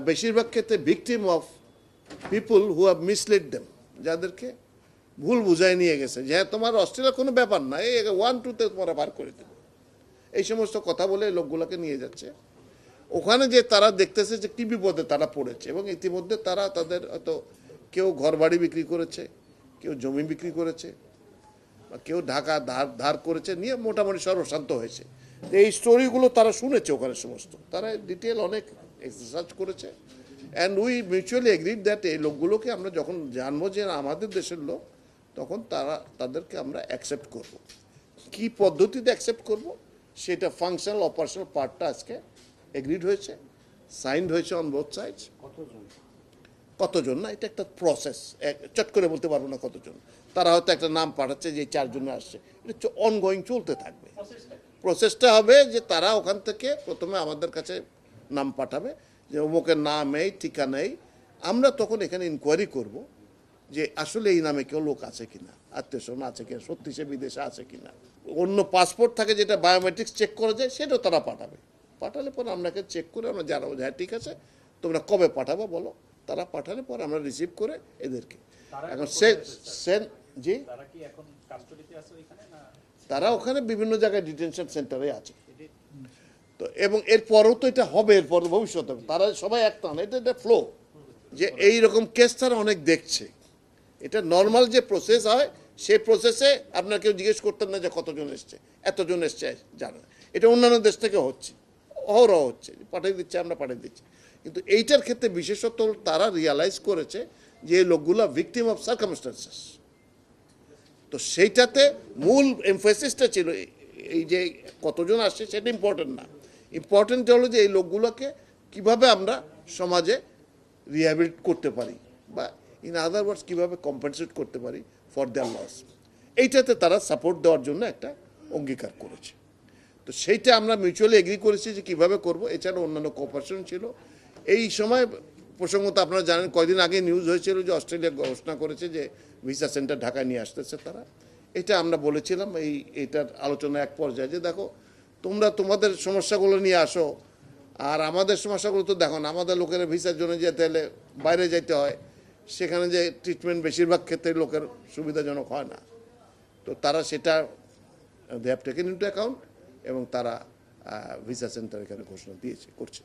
বেশিরভাগ ক্ষেত্রে victim of people who have mislead them, যাদেরকে ভুল বুঝায় নিয়ে গেছে যে হ্যাঁ তোমার অস্ট্রেলিয়ার কোনো ব্যাপার না, এই 1-2-তে তোমরা পার করে দেবে, এই সমস্ত কথা বলে লোকগুলোকে নিয়ে যাচ্ছে। ওখানে যে তারা দেখতেছে যে কী বিপদে তারা পড়েছে, এবং ইতিমধ্যে তারা তাদের হয়তো কেউ ঘরবাড়ি বিক্রি করেছে, কেউ জমি বিক্রি করেছে, বা কেউ ঢাকা ধার করেছে, নিয়ে মোটামুটি সর্বশান্ত হয়েছে। এই স্টোরিগুলো তারা শুনেছে ওখানে সমস্ত, তারা ডিটেল অনেক এক্সারসাইজ করেছে। And we mutually agreed that এই লোকগুলোকে আমরা যখন জানবো যে আমাদের দেশের লোক, তখন তাদেরকে আমরা অ্যাকসেপ্ট করব। কী পদ্ধতিতে অ্যাকসেপ্ট করব সেটা ফাংশনাল অপারেশনাল পার্টটা আজকে এগ্রিড হয়েছে, সাইন্ড হয়েছে অন বোথ সাইডস। কতজন না, এটা একটা প্রসেস, চট করে বলতে পারবো না কতজন। তারা হয়তো একটা নাম পাঠাচ্ছে যে 4 জন আসছে, এটা অনগোয়িং চলতে থাকবে। প্রসেসটা হবে যে তারা ওখান থেকে প্রথমে আমাদের কাছে নাম পাঠাবে যে অমুকের নাম এই ঠিকানা এই, আমরা তখন এখানে ইনকোয়ারি করব যে আসলে এই নামে কেউ লোক আছে কিনা, আত্মীয়স্বজন আছে কিনা, সত্যি সে বিদেশে আছে কিনা। অন্য পাসপোর্ট থাকে যেটা বায়োমেট্রিক্স চেক করা যায়, সেটাও তারা পাঠাবে। পাঠালে পরে আপনাকে চেক করে আমরা জানাবো যে হ্যাঁ ঠিক আছে, তোমরা কবে পাঠাবো বলো। তারা পাঠালে পরে আমরা রিসিভ করে এদেরকে এখন জি তারা ওখানে বিভিন্ন জায়গায় ডিটেনশন সেন্টারে আছে। তো এবং এরপরও তো এটা হবে, এরপর ভবিষ্যতে তারা সবাই একটা না, এটা ফ্লো, যে এই রকম কেস তারা অনেক দেখছে। এটা নর্মাল যে প্রসেস হয় সেই প্রসেসে আপনার কেউ জিজ্ঞেস করতেন না যে কতজন এসছে, এতজন এসছে জানা। এটা অন্যান্য দেশ থেকে হচ্ছে, অহরহ হচ্ছে, পাঠিয়ে দিচ্ছে, আমরা পাঠিয়ে দিচ্ছি। কিন্তু এইটার ক্ষেত্রে বিশেষত তারা রিয়ালাইজ করেছে যে এই লোকগুলো ভিকটিম অফ সার্কামস্টান্সেস। তো সেইটাতে মূল এমফেসিসটা ছিল এই যে কতজন আসছে সেটা ইম্পর্টেন্ট না, ইম্পর্টেন্ট হলো যে এই লোকগুলোকে কিভাবে আমরা সমাজে রিহ্যাবিলিট করতে পারি, বা ইন আদার ওয়ার্ডস কীভাবে কম্পেনসেট করতে পারি ফর দেয়ার লস। এইটাতে তারা সাপোর্ট দেওয়ার জন্য একটা অঙ্গীকার করেছে। তো সেইটা আমরা মিউচুয়ালি এগ্রি করেছি যে কীভাবে করব। এছাড়া অন্যান্য কোঅপারেশন ছিল। এই সময় প্রসঙ্গত আপনারা জানেন কয়দিন আগে নিউজ হয়েছিল যে অস্ট্রেলিয়া ঘোষণা করেছে যে ভিসা সেন্টার ঢাকায় নিয়ে আসতেছে তারা। এটা আমরা বলেছিলাম এইটার আলোচনা এক পর্যায়ে যে দেখো তোমরা তোমাদের সমস্যাগুলো নিয়ে আসো, আর আমাদের সমস্যাগুলো তো দেখো না, আমাদের লোকের ভিসার জন্য যেতে হলে বাইরে যাইতে হয়, সেখানে যে ট্রিটমেন্ট বেশিরভাগ ক্ষেত্রে লোকের সুবিধাজনক হয় না। তো তারা সেটা they have taken into account, এবং তারা ভিসা সেন্টার এখানে ঘোষণা করছে।